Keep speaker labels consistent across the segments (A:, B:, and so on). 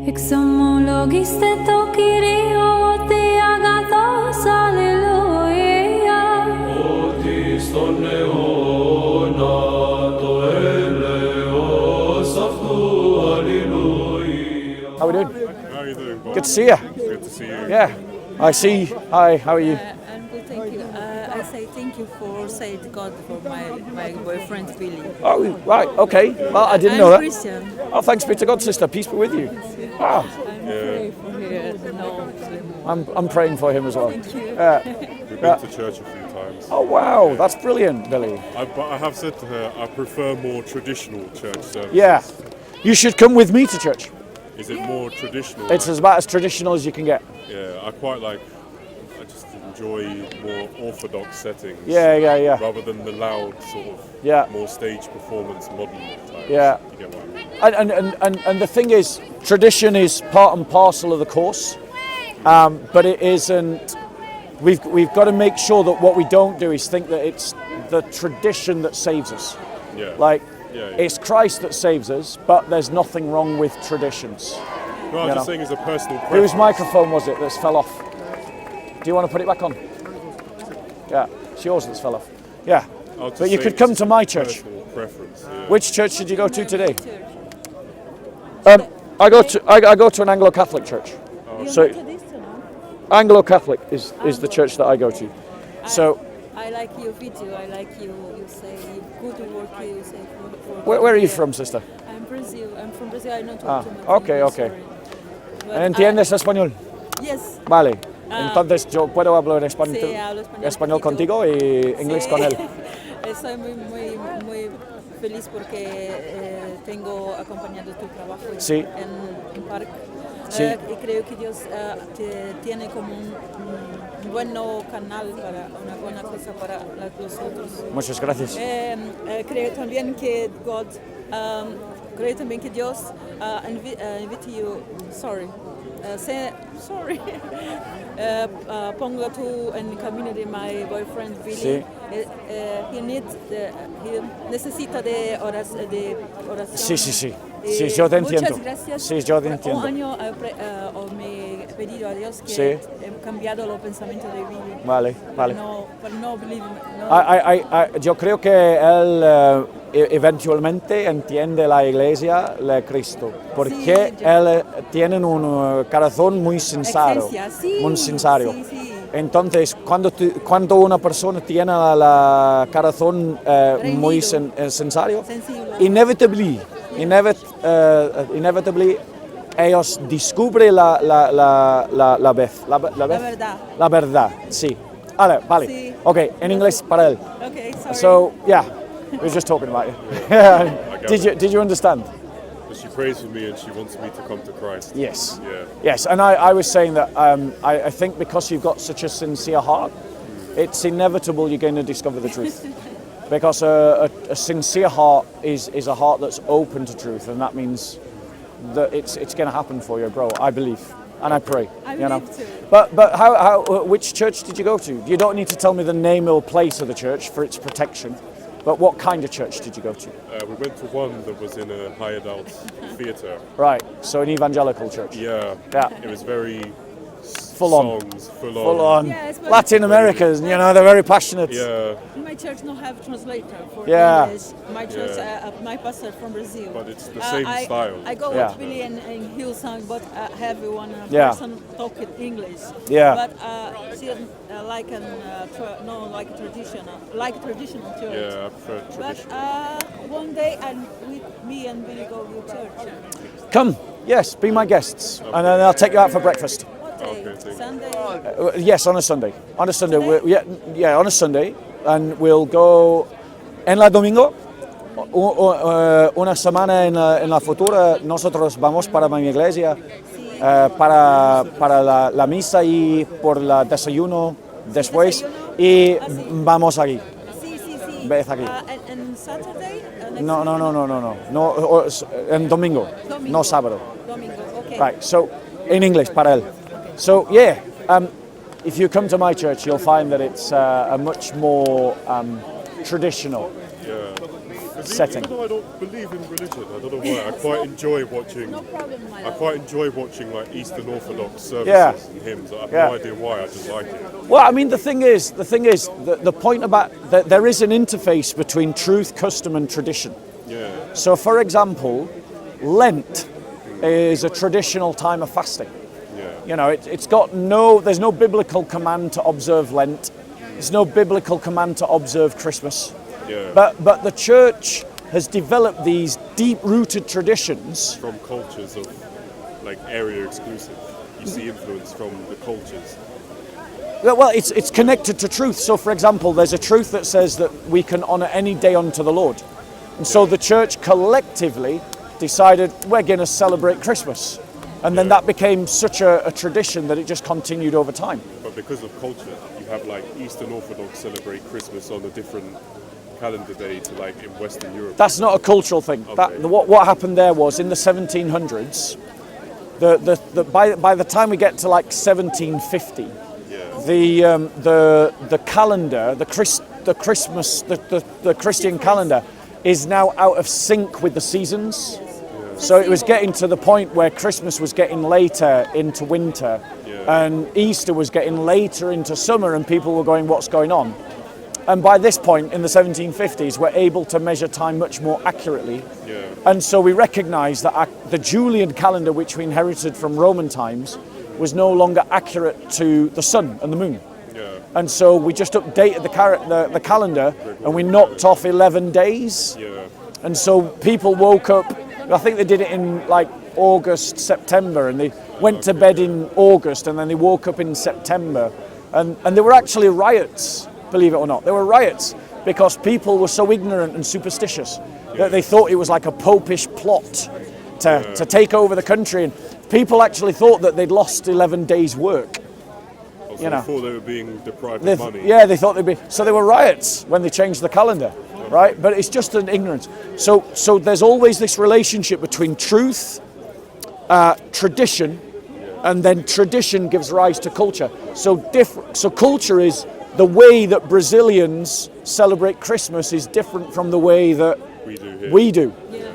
A: Exomologiste tokiri oti agathos alleluia.
B: Otis ton neona to eleos aftu alleluia.
C: How are we doing?
D: How are you doing, Bob?
C: Good to see you.
D: Good to see you.
C: Yeah, I see. Hi, how are you?
E: I'm good, thank you. I say thank you for saying God for my boyfriend Billy.
C: Oh, right, okay. Well, I didn't know
E: I'm
C: that.
E: Christian.
C: Oh, thanks be to God, sister. Peace be with you. Wow.
E: I'm praying for him. No,
C: I'm praying for him as well.
E: thank you.
D: We've been to church a few times.
C: Oh, wow. That's brilliant, Billy.
D: But I have said to her, I prefer more traditional church services.
C: Yeah. You should come with me to church.
D: Is it more traditional?
C: It's about as traditional as you can get.
D: Yeah, I just enjoy more orthodox settings.
C: Yeah.
D: Rather than the loud sort of more stage performance modern types.
C: Yeah.
D: You get what I mean?
C: And the thing is, tradition is part and parcel of the course, but it isn't. We've got to make sure that what we don't do is think that it's the tradition that saves us.
D: Yeah.
C: Like,
D: yeah.
C: it's Christ that saves us, but there's nothing wrong with traditions.
D: No, I'm just saying it's a personal preference.
C: Whose microphone was it that's fell off? Do you want to put it back on? Yeah, it's yours that's fell off. Yeah, but you could come to my church.
D: Preference, yeah.
C: Which church did you go to today? I go to an Anglo-Catholic church. So Anglo-Catholic is the church that I go to. So
E: I like your video. I like you say good work. You say
C: where are you from, sister?
E: I'm Brazil. I'm from Brazil. I know too much
C: okay.
E: English, sorry. But
C: ¿Entiendes español?
E: Yes.
C: Vale. Entonces yo puedo hablar español,
E: Sí, hablo español
C: español
E: poquito.
C: contigo y inglés
E: Sí.
C: con él.
E: Estoy muy feliz porque tengo acompañado tu trabajo en parque.
C: Sí.
E: Y creo que Dios tiene como un buen canal para una buena cosa para los otros.
C: Muchas gracias.
E: Creo también que Dios invita you. Sorry. Pongo tú en el camino de my boyfriend Billy.
C: Sí.
E: He necesita de oración.
C: Sí, yo te entiendo.
E: Muchas gracias.
C: Sí, yo te entiendo.
E: Un año me he pedido a Dios que he cambiado los pensamientos de Billy.
C: Vale.
E: Para no believe, no.
C: Yo creo que él eventualmente entiende la iglesia de Cristo, porque él tiene un corazón muy sincero. Muy sincero.
E: Sí.
C: Entonces, cuando una persona tiene el corazón muy sincero, inevitably ellos descubren la verdad. Sí. Vale.
E: Sí.
C: Okay, en inglés para él.
E: Okay, sorry.
C: So, yeah, we were just talking about you. Did you understand?
D: But she prays for me and she wants me to come to Christ.
C: Yes.
D: Yeah.
C: Yes, and I was saying that I think because you've got such a sincere heart, it's inevitable you're going to discover the truth. Because a sincere heart is a heart that's open to truth, and that means that it's going to happen for you, bro. I believe, and I pray.
E: I
C: you know.
E: believe too.
C: But which church did you go to? You don't need to tell me the name or place of the church for its protection. But what kind of church did you go to?
D: We went to one that was in a hired out theatre.
C: Right, so an evangelical church.
D: Yeah. It was very
C: full on.
D: Full on.
E: Yes, but
C: Latin Americans, they're very passionate.
D: Yeah.
E: my church don't have translator for
C: Yeah.
E: English. My church, my pastor from Brazil.
D: But it's the same style.
E: I go
C: Yeah.
E: with Billy and Hillsong, but have one
C: Yeah.
E: person talk English.
C: Yeah.
E: But she like traditional church.
D: Yeah, I prefer
E: But
D: traditional.
E: one day, me and Billy go to church.
C: Come, yes, be my guests, and then I'll take you out for breakfast.
E: What day?
D: Okay, thank you.
E: Sunday.
C: Yes, on a Sunday. On a Sunday, on a Sunday, and we'll go en la domingo. Una semana en la futura nosotros vamos para mi iglesia para la misa y por el desayuno después y vamos aquí.
E: Sí.
C: Ves aquí.
E: And Saturday?
C: No, en domingo, no sábado.
E: Domingo, okay.
C: Right, so in English, para él. So yeah, if you come to my church, you'll find that it's a much more traditional.
D: Yeah.
C: setting.
D: Even though I don't believe in religion, I don't know why. I quite enjoy watching.
E: No problem, my
D: I
E: love.
D: quite enjoy watching like Eastern Orthodox services
C: Yeah.
D: and hymns. I have
C: Yeah.
D: no idea why. I just like it.
C: Well, I mean, the thing is, the point about that there is an interface between truth, custom, and tradition.
D: Yeah.
C: So, for example, Lent is a traditional time of fasting.
D: Yeah.
C: You know, there's no biblical command to observe Lent. There's no biblical command to observe Christmas.
D: Yeah.
C: But the church has developed these deep-rooted traditions.
D: From cultures of like area exclusive, you see influence from the cultures.
C: Well, it's connected to truth. So, for example, there's a truth that says that we can honor any day unto the Lord. And so the church collectively decided we're going to celebrate Christmas. And then that became such a tradition that it just continued over time.
D: But because of culture, you have like Eastern Orthodox celebrate Christmas on a different calendar day to like in Western Europe.
C: That's not a cultural thing.
D: Okay.
C: What happened there was in the 1700s, by the time we get to like 1750, the calendar, the Christian calendar is now out of sync with the seasons. So it was getting to the point where Christmas was getting later into winter and Easter was getting later into summer, and people were going, what's going on? And by this point in the 1750s, we're able to measure time much more accurately.
D: Yeah.
C: And so we recognize that the Julian calendar, which we inherited from Roman times, was no longer accurate to the sun and the moon.
D: Yeah.
C: And so we just updated the calendar, and we knocked off 11 days.
D: Yeah.
C: And so people woke up, I think they did it in like August, September, and they went to bed in August, and then they woke up in September. And there were actually riots, believe it or not. There were riots because people were so ignorant and superstitious that they thought it was like a popish plot to take over the country. And people actually thought that they'd lost 11 days' work.
D: Also,
C: You know.
D: they thought they were being deprived of money.
C: Yeah, they thought they'd be. So there were riots when they changed the calendar, right? But it's just an ignorance. So there's always this relationship between truth, tradition, and then tradition gives rise to culture. So culture is the way that Brazilians celebrate Christmas is different from the way that we do.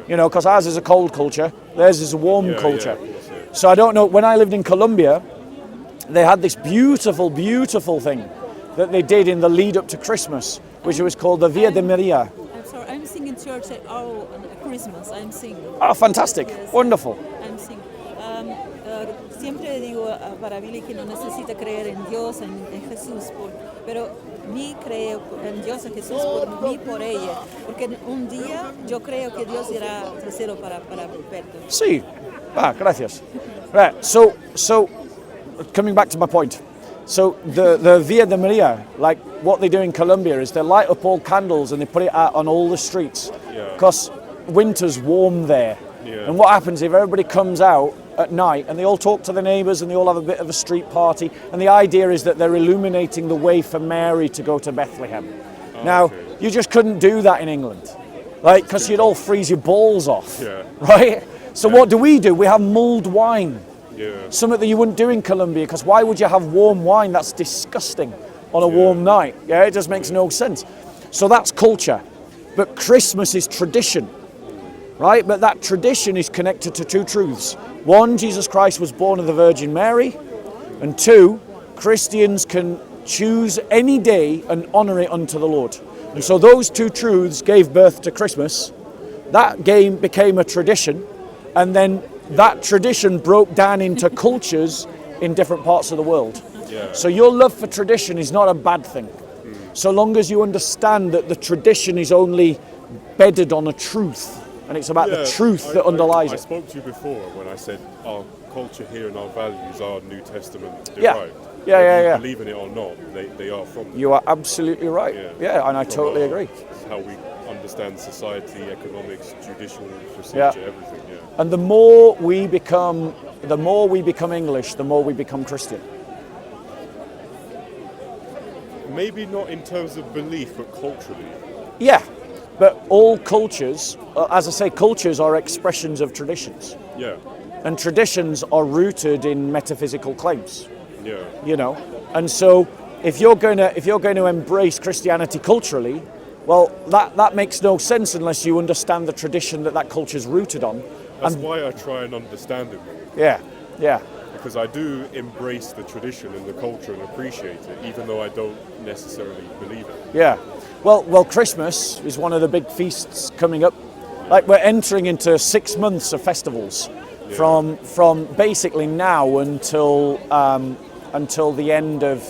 C: You know, because ours is a cold culture, theirs is a warm culture.
D: Yeah, of course, yeah.
C: So I don't know. When I lived in Colombia, they had this beautiful, beautiful thing that they did in the lead up to Christmas, which was called the Via de Maria.
E: I'm sorry, I'm singing church at Christmas. I'm singing.
C: Oh, fantastic.
E: Yes.
C: Wonderful.
E: I'm singing. Siempre digo para Billy que no necesita creer en Dios, en Jesús, pero mi creo en Dios, en Jesús, por mí, por ella. Porque un día yo creo que Dios irá al cielo para verte.
C: Sí. Gracias. Right. So coming back to my point. So the Via de Maria, like what they do in Colombia is they light up all candles and they put it out on all the streets because winter's warm there.
D: Yeah.
C: And what happens if everybody comes out at night and they all talk to their neighbours and they all have a bit of a street party, and the idea is that they're illuminating the way for Mary to go to Bethlehem. Now, you just couldn't do that in England, like, because you'd all freeze your balls off, right? So what do? We have mulled wine. Something that you wouldn't do in Colombia, because why would you have warm wine? That's disgusting on a warm night. Yeah, it just makes no sense. So that's culture. But Christmas is tradition, right? But that tradition is connected to two truths. One, Jesus Christ was born of the Virgin Mary. And two, Christians can choose any day and honor it unto the Lord. And so those two truths gave birth to Christmas. That became a tradition. And then that tradition broke down into cultures in different parts of the world. So your love for tradition is not a bad thing, so long as you understand that the tradition is only bedded on a truth, and it's about the truth that underlies
D: I
C: it.
D: spoke to you before when I said our culture here and our values are New Testament derived.
C: Yeah.
D: Whether you believe in it or not, they are from them.
C: You are absolutely right. Yeah, and I totally agree.
D: How we understand society, economics, judicial procedure, everything.
C: And the more we become English, the more we become Christian.
D: Maybe not in terms of belief, but culturally.
C: Yeah, but all cultures, as I say, cultures are expressions of traditions.
D: Yeah.
C: And traditions are rooted in metaphysical claims.
D: Yeah.
C: You know, and so if you're going to embrace Christianity culturally, Well, that makes no sense unless you understand the tradition that culture is rooted on.
D: That's why I try and understand it more.
C: Yeah.
D: Because I do embrace the tradition and the culture and appreciate it, even though I don't necessarily believe it.
C: Yeah. Well, Christmas is one of the big feasts coming up. Like, we're entering into 6 months of festivals, from basically now until the end of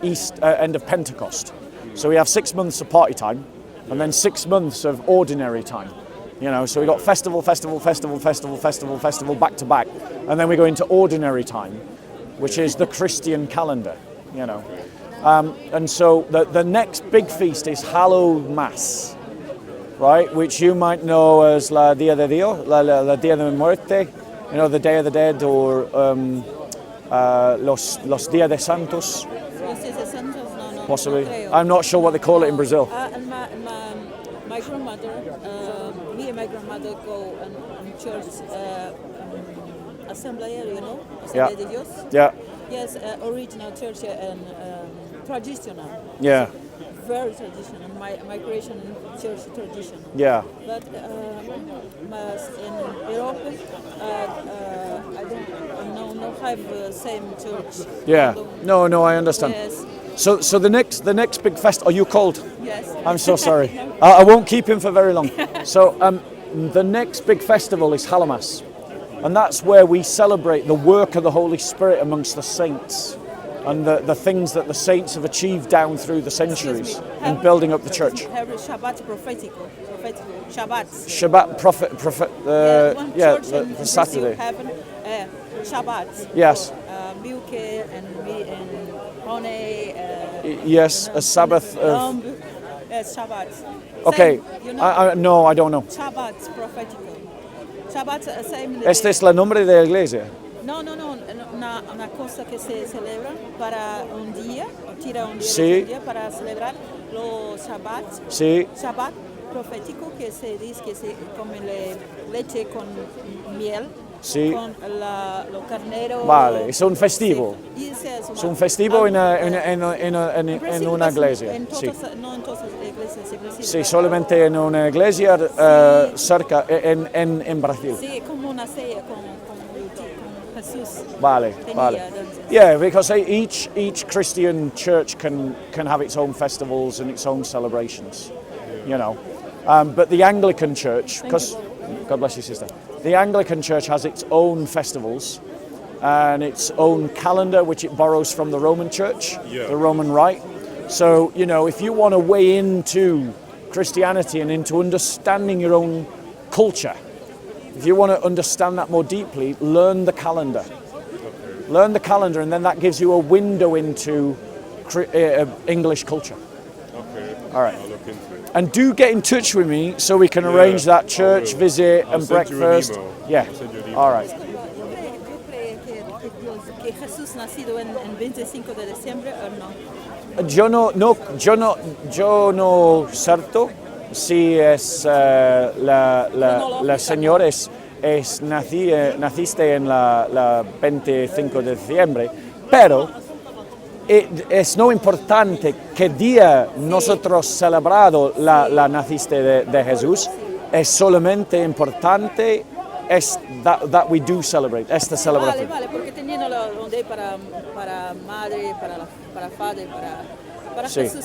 C: end of Pentecost. So we have 6 months of party time, and then 6 months of ordinary time. You know, so we got festival back to back, and then we go into ordinary time, which is the Christian calendar. You know, and so the next big feast is Hallowed Mass, right? Which you might know as la Dia de Dios, la Dia de Muerte, you know, the Day of the Dead, or los Dia de Santos. Possibly. I'm not sure what they call it in Brazil.
E: My grandmother, me and my grandmother go on church assembly, you know, Assembleia de Dios.
C: Yeah.
E: Yes, original church and traditional.
C: Yeah.
E: Very traditional, migration church tradition.
C: Yeah.
E: But in Europe, I don't have the same church.
C: Yeah. No, I understand.
E: Yes.
C: So the next big festival. Are you cold?
E: Yes.
C: I'm so sorry. I won't keep him for very long. So the next big festival is Hallowmas, and that's where we celebrate the work of the Holy Spirit amongst the saints, and the things that the saints have achieved down through the centuries in building up the church.
E: Every Shabbat prophetical. Shabbat.
C: Shabbat prophet. The Saturday.
E: Shabbat.
C: Yes.
E: Milk and meat and honey.
C: Yes, a Sabbath of.
E: Shabbat.
C: Okay.
E: Same, you know?
C: No, I don't know.
E: Shabbat prophetical. Shabbat same.
C: Este es el nombre de la iglesia.
E: No, una cosa que se celebra para un día, tira un día,
C: Sí.
E: un día para celebrar los Shabbat.
C: Sí.
E: Shabbat profético, que se dice que se come leche con miel.
C: Sí.
E: Con los carneros.
C: Vale, es un festivo.
E: Sí.
C: Es un festivo en una iglesia. Sí.
E: No en todas las iglesias.
C: Sí, solamente en una iglesia cerca, en Brasil.
E: Sí, como una cena con Jesús.
C: Vale. Yeah, because each Christian church can have its own festivals and its own celebrations, you know. But the Anglican Church, because God bless you, sister. The Anglican Church has its own festivals and its own calendar, which it borrows from the Roman Church, the Roman Rite. So, you know, if you want to weigh into Christianity and into understanding your own culture, if you want to understand that more deeply, learn the calendar. Learn the calendar, and then that gives you a window into English culture.
D: Okay.
C: All right.
D: I'll look into it.
C: And do get in touch with me so we can arrange that church visit and breakfast.
D: I'll send you an email.
C: All right.
E: ¿Tú crees que Jesús nacido en 25 de diciembre o no?
C: Yo no certo si es la señora naciste en la 25 de diciembre, pero es no importante qué día nosotros celebrado la naciste de Jesús, es solamente importante es that we do celebrate, esta celebración.
E: Vale, porque teniendo un día para madre, para padre, para Jesús.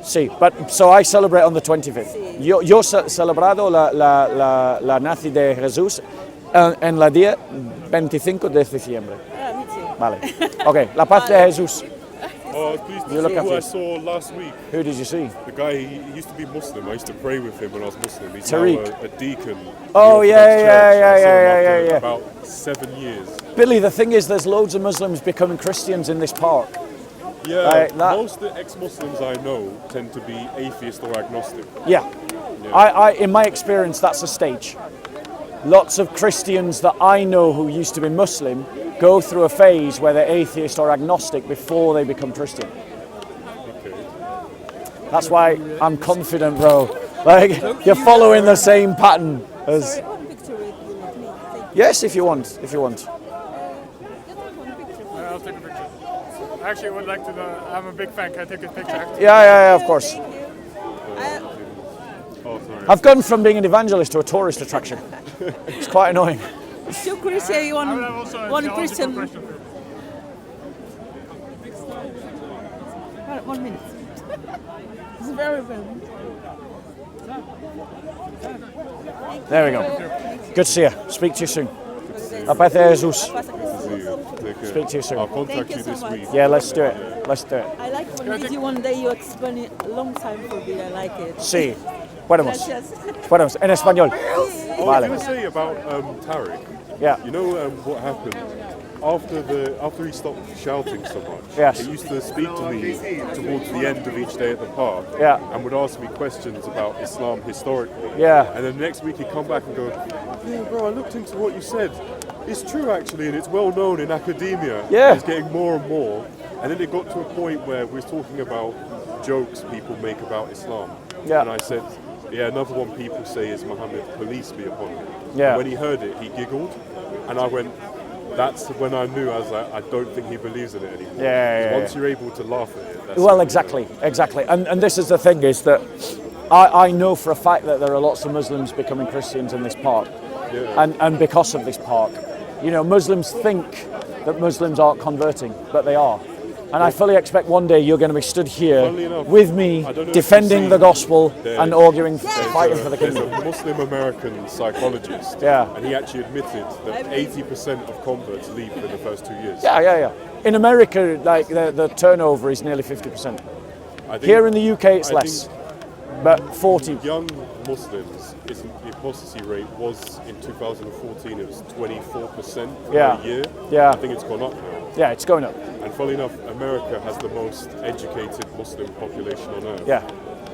C: Sí, but so I celebrate on the 25th.
E: Sí.
C: Yo celebrado la nacida de Jesús en la día 25 de diciembre.
E: Me too.
C: Vale. Okay, la paz de Jesús.
D: Oh, please
C: You look
D: see who
C: at
D: I
C: it.
D: saw last week.
C: Who did you see?
D: The guy, he used to be Muslim. I used to pray with him when I was Muslim. He's
C: Tariq.
D: now a deacon.
C: Oh,
D: in the
C: yeah,
D: Orthodox
C: yeah,
D: Church.
C: yeah,
D: I saw him
C: yeah,
D: after
C: yeah.
D: About 7 years.
C: Billy, the thing is there's loads of Muslims becoming Christians in this park.
D: Yeah,
C: Like that.
D: most of the ex-Muslims I know tend to be atheist or agnostic.
C: Yeah. I in my experience, that's a stage. Lots of Christians that I know who used to be Muslim go through a phase where they're atheist or agnostic before they become Christian.
D: Okay.
C: That's why I'm confident, bro. Like, you're following the same pattern as...
E: Sorry, one picture with me. Thank you.
C: Yes, if you want.
E: Just one picture.
F: I'll take a picture. I actually would like to know. I'm a big fan. Can I take a picture?
C: Yeah, of course.
E: Thank you.
D: Oh, sorry.
C: I've gone from being an evangelist to a tourist attraction. It's quite annoying.
E: Two Christian,
F: I would have also a
E: one
F: theological
E: Christian.
F: question for you.
E: 1 minute. It's very well.
C: There we go. Good to see you. Speak to you soon. A paz de Jesus.
D: See you. Take care.
C: Speak to you soon.
D: I'll contact
E: Thank you
D: you
E: so
D: this
E: much.
D: week.
C: Yeah, let's do it. Let's do it.
E: I like when with you one day you explain it a long time for me. I like it.
C: Sí. Podemos.
E: Gracias.
C: Podemos. En español.
D: Oh, I was
C: Vale.
D: going to say about Tarek.
C: Yeah.
D: You know what happened after he stopped shouting so much?
C: Yes.
D: He used to speak to me towards the end of each day at the park.
C: Yeah.
D: And would ask me questions about Islam historically.
C: Yeah.
D: And then next week he'd come back and go, "Yeah, bro, I looked into what you said. It's true actually, and it's well known in academia.
C: Yeah.
D: It's getting more and more." And then it got to a point where we were talking about jokes people make about Islam.
C: Yeah.
D: And I said, yeah, another one people say is Muhammad, police be upon him.
C: Yeah.
D: And when he heard it, he giggled. And I went, that's when I knew, I was like, I don't think he believes in it anymore.
C: Yeah.
D: Once you're able to laugh at it, that's
C: Well,
D: when
C: exactly. And this is the thing, is that I know for a fact that there are lots of Muslims becoming Christians in this park.
D: Yeah.
C: And because of this park. You know, Muslims think that Muslims aren't converting, but they are. And I fully expect one day you're going to be stood here
D: Funnily enough,
C: with me,
D: I don't know if
C: defending
D: you've
C: the
D: seen-
C: gospel
D: there's-
C: and arguing,
D: There's
C: fighting for the
D: There's
C: kingdom.
D: a Muslim American psychologist,
C: Yeah.
D: and he actually admitted that 80% of converts leave in the first 2 years.
C: Yeah. In America, like the turnover is nearly 50%.
D: I think,
C: Here in the UK, it's
D: I
C: less,
D: think
C: but 40.
D: young Muslims, the apostasy rate was in 2014, it was 24% for
C: Yeah.
D: a year.
C: Yeah.
D: I think it's gone up now.
C: Yeah, it's going up.
D: And funnily enough, America has the most educated Muslim population on earth.
C: Yeah.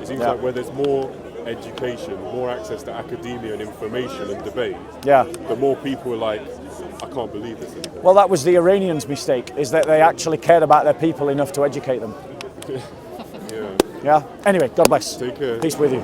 D: It seems
C: Yeah.
D: like where there's more education, more access to academia and information and debate,
C: Yeah.
D: the more people are like, I can't believe this anymore.
C: Well, that was the Iranians' mistake, is that they actually cared about their people enough to educate them.
D: Yeah.
C: Yeah. Anyway, God bless.
D: Take care.
C: Peace with you.